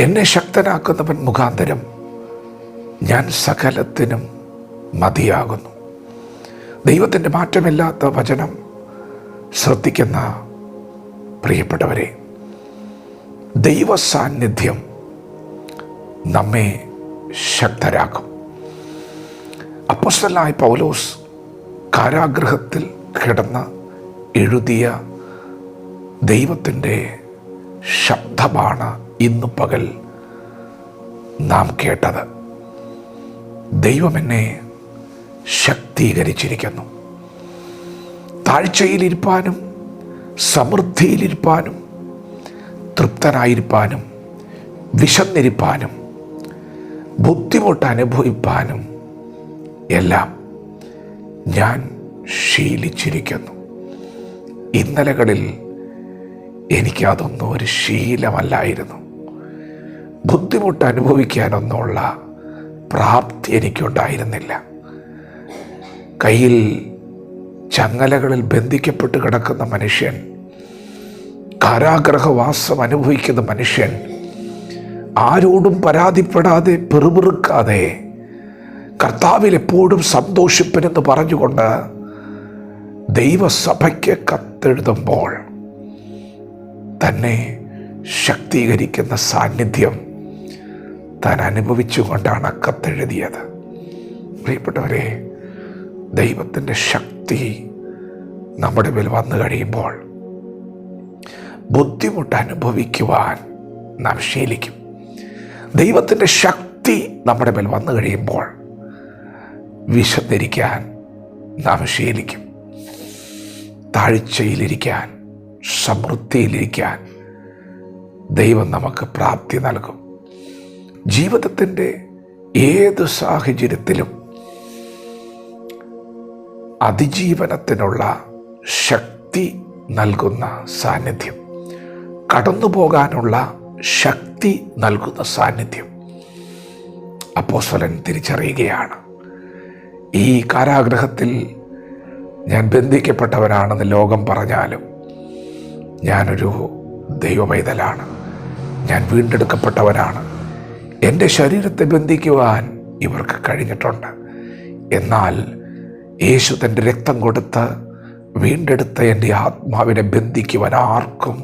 എന്നെ ശക്തനാക്കുന്നവൻ മുഖാന്തരം ഞാൻ സകലത്തിനും മതിയാകുന്നു. ദൈവത്തിൻ്റെ മാറ്റമില്ലാത്ത വചനം ശ്രദ്ധിക്കുന്ന പ്രിയപ്പെട്ടവരെ, ദൈവ സാന്നിധ്യം നമ്മെ ശക്തരാക്കും. അപ്പോസ്തലനായ പൗലോസ് കാരാഗൃഹത്തിൽ കിടന്ന് എഴുതിയ ദൈവത്തിൻ്റെ ശബ്ദമാണ് ഇന്ന് പകൽ നാം കേട്ടത്. ദൈവം എന്നെ ശക്തീകരിച്ചിരിക്കുന്നു. താഴ്ചയിലിരിപ്പാനും സമൃദ്ധിയിലിരിപ്പാനും തൃപ്തനായിരിക്കാനും വിശന്നിരിപ്പാനും ബുദ്ധിമുട്ട് അനുഭവിപ്പാനും എല്ലാം ഞാൻ ശീലിച്ചിരിക്കുന്നു. ഇന്നലകളിൽ എനിക്കതൊന്നും ഒരു ശീലമല്ലായിരുന്നു. ബുദ്ധിമുട്ട് അനുഭവിക്കാനൊന്നുമുള്ള പ്രാപ്തി എനിക്കുണ്ടായിരുന്നില്ല. കയ്യിൽ ചങ്ങലകളിൽ ബന്ധിക്കപ്പെട്ട് കിടക്കുന്ന മനുഷ്യൻ, കാരാഗ്രഹവാസം അനുഭവിക്കുന്ന മനുഷ്യൻ ആരോടും പരാതിപ്പെടാതെ പെറുപിറുക്കാതെ കർത്താവിൽ എപ്പോഴും സന്തോഷിപ്പനെന്ന് പറഞ്ഞുകൊണ്ട് ദൈവസഭയ്ക്ക് കത്തെഴുതുമ്പോൾ തന്നെ ശക്തീകരിക്കുന്ന സാന്നിധ്യം താൻ അനുഭവിച്ചുകൊണ്ടാണ് കത്തെഴുതിയത്. പ്രിയപ്പെട്ടവരെ, ദൈവത്തിൻ്റെ ശക്തി നമ്മുടെ മേൽ വന്നു കഴിയുമ്പോൾ ബുദ്ധിമുട്ട് അനുഭവിക്കുവാൻ നാം ശീലിക്കും. ദൈവത്തിൻ്റെ ശക്തി നമ്മുടെ മേൽ വന്നു കഴിയുമ്പോൾ വിശന്നിരിക്കാൻ നാം ശീലിക്കും. താഴ്ചയിലിരിക്കാൻ, സമൃദ്ധിയിലിരിക്കാൻ ദൈവം നമുക്ക് പ്രാപ്തി നൽകും. ജീവിതത്തിൻ്റെ ഏത് സാഹചര്യത്തിലും അതിജീവനത്തിനുള്ള ശക്തി നൽകുന്ന സാന്നിധ്യം, കടന്നു പോകാനുള്ള ശക്തി നൽകുന്ന സാന്നിധ്യം അപ്പോസ്തലൻ തിരിച്ചറിയുകയാണ്. ഈ കാരാഗൃഹത്തിൽ ഞാൻ ബന്ധിക്കപ്പെട്ടവനാണെന്ന് ലോകം പറഞ്ഞാലും ഞാനൊരു ദൈവപൈതലാണ്, ഞാൻ വീണ്ടെടുക്കപ്പെട്ടവനാണ്. എൻ്റെ ശരീരത്തെ ബന്ധിക്കുവാൻ ഇവർക്ക് കഴിഞ്ഞിട്ടുണ്ട്. എന്നാൽ യേശു തൻ്റെ രക്തം കൊടുത്ത് വീണ്ടെടുത്ത എൻ്റെ ആത്മാവിനെ ബന്ധിക്കുവാൻ ആർക്കും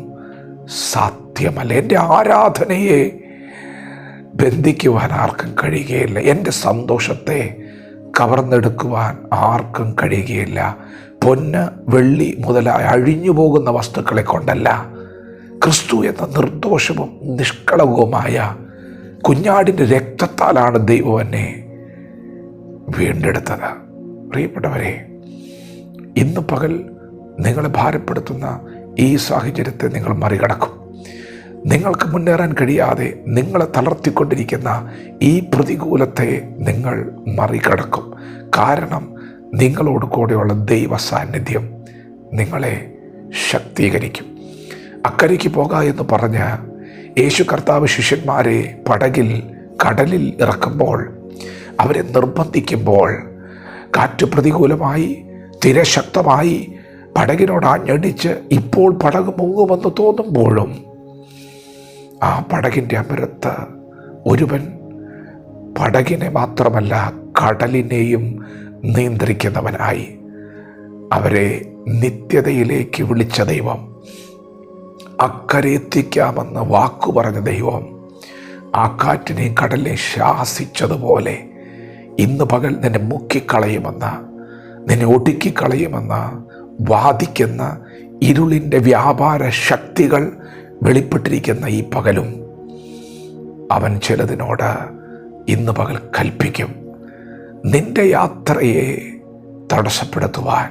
സാധ്യമല്ല. എൻ്റെ ആരാധനയെ ബന്ധിക്കുവാൻ ആർക്കും കഴിയുകയില്ല. എൻ്റെ സന്തോഷത്തെ കവർന്നെടുക്കുവാൻ ആർക്കും കഴിയുകയില്ല. പൊന്ന്, വെള്ളി മുതലായ അഴിഞ്ഞു പോകുന്ന വസ്തുക്കളെ കൊണ്ടല്ല, ക്രിസ്തു എന്ന നിർദോഷവും നിഷ്കളങ്കവുമായ കുഞ്ഞാടിൻ്റെ രക്തത്താലാണ് ദൈവം എന്നെ വീണ്ടെടുത്തത്. പ്രിയപ്പെട്ടവരെ, ഇന്ന് പകൽ നിങ്ങളെ ഭാരപ്പെടുത്തുന്ന ഈ സാഹചര്യത്തെ നിങ്ങൾ മറികടക്കും. നിങ്ങൾക്ക് മുന്നേറാൻ കഴിയാതെ നിങ്ങളെ തളർത്തിക്കൊണ്ടിരിക്കുന്ന ഈ പ്രതികൂലത്തെ നിങ്ങൾ മറികടക്കും. കാരണം നിങ്ങളോട് കൂടെയുള്ള ദൈവ സാന്നിധ്യം നിങ്ങളെ ശക്തീകരിക്കും. അക്കരയ്ക്ക് പോക എന്ന് പറഞ്ഞ് യേശു കർത്താവ് ശിഷ്യന്മാരെ കടലിൽ ഇറക്കുമ്പോൾ, അവരെ നിർബന്ധിക്കുമ്പോൾ, കാറ്റ് പ്രതികൂലമായി, തിര ശക്തമായി പടകിനോട് ആഞ്ഞടിച്ച് ഇപ്പോൾ പടക് മുങ്ങുമെന്ന് തോന്നുമ്പോഴും ആ പടകിൻ്റെ അമരത്ത് ഒരുവൻ പടകിനെ മാത്രമല്ല കടലിനെയും നിയന്ത്രിക്കുന്നവനായി അവരെ നിത്യതയിലേക്ക് വിളിച്ച ദൈവം, അക്കരെ എത്തിക്കാമെന്ന് വാക്കു പറഞ്ഞ ദൈവം ആ കാറ്റിനെയും കടലിനെയും ശാസിച്ചതുപോലെ ഇന്ന് പകൽ നിന്നെ മുക്കിക്കളയുമെന്ന്, നിന്നെ ഒടുക്കിക്കളയുമെന്ന് വാദിക്കുന്ന ഇരുളിൻ്റെ വ്യാപാര ശക്തികൾ വെളിപ്പെട്ടിരിക്കുന്ന ഈ പകലും അവൻ ചിലതിനോട് ഇന്ന് പകൽ കൽപ്പിക്കും. നിന്റെ യാത്രയെ തടസ്സപ്പെടുത്തുവാൻ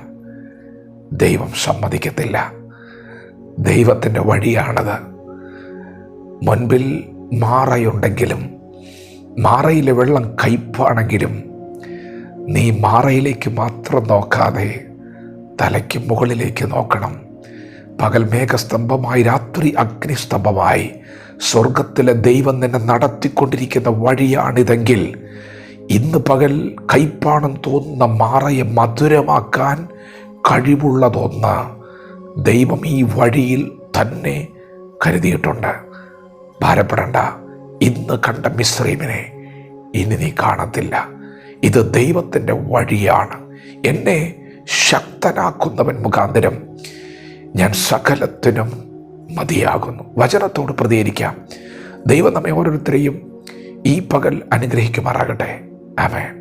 ദൈവം സമ്മതിക്കത്തില്ല. ദൈവത്തിൻ്റെ വഴിയാണത്. മുൻപിൽ മാറയുണ്ടെങ്കിലും, മാറയിലെ വെള്ളം കയ്പാണെങ്കിലും, നീ മാറയിലേക്ക് മാത്രം നോക്കാതെ തലയ്ക്ക് മുകളിലേക്ക് നോക്കണം. പകൽ മേഘസ്തംഭമായി, രാത്രി അഗ്നിസ്തംഭമായി സ്വർഗത്തിലെ ദൈവം നിന്നെ നടത്തിക്കൊണ്ടിരിക്കുന്ന വഴിയാണിതെങ്കിൽ, ഇന്ന് പകൽ കയ്പാണെന്ന് തോന്നുന്ന മാറയെ മധുരമാക്കാൻ കഴിവുള്ളതൊന്ന് ദൈവം ഈ വഴിയിൽ തന്നെ കരുതിയിട്ടുണ്ട്. ഭാരപ്പെടേണ്ട. ഇന്ന് കണ്ട മിസ്രൈമിനെ ഇനി നീ കാണത്തില്ല. ഇത് ദൈവത്തിൻ്റെ വഴിയാണ്. എന്നെ ശക്തനാക്കുന്നവൻ മുഖാന്തരം ഞാൻ സകലത്തിനും മതിയാകുന്നു. വചനത്തോട് പ്രതികരിക്കാം. ദൈവം നമ്മെ ഓരോരുത്തരെയും ഈ പകൽ അനുഗ്രഹിക്കുമാറാകട്ടെ. ആമേൻ.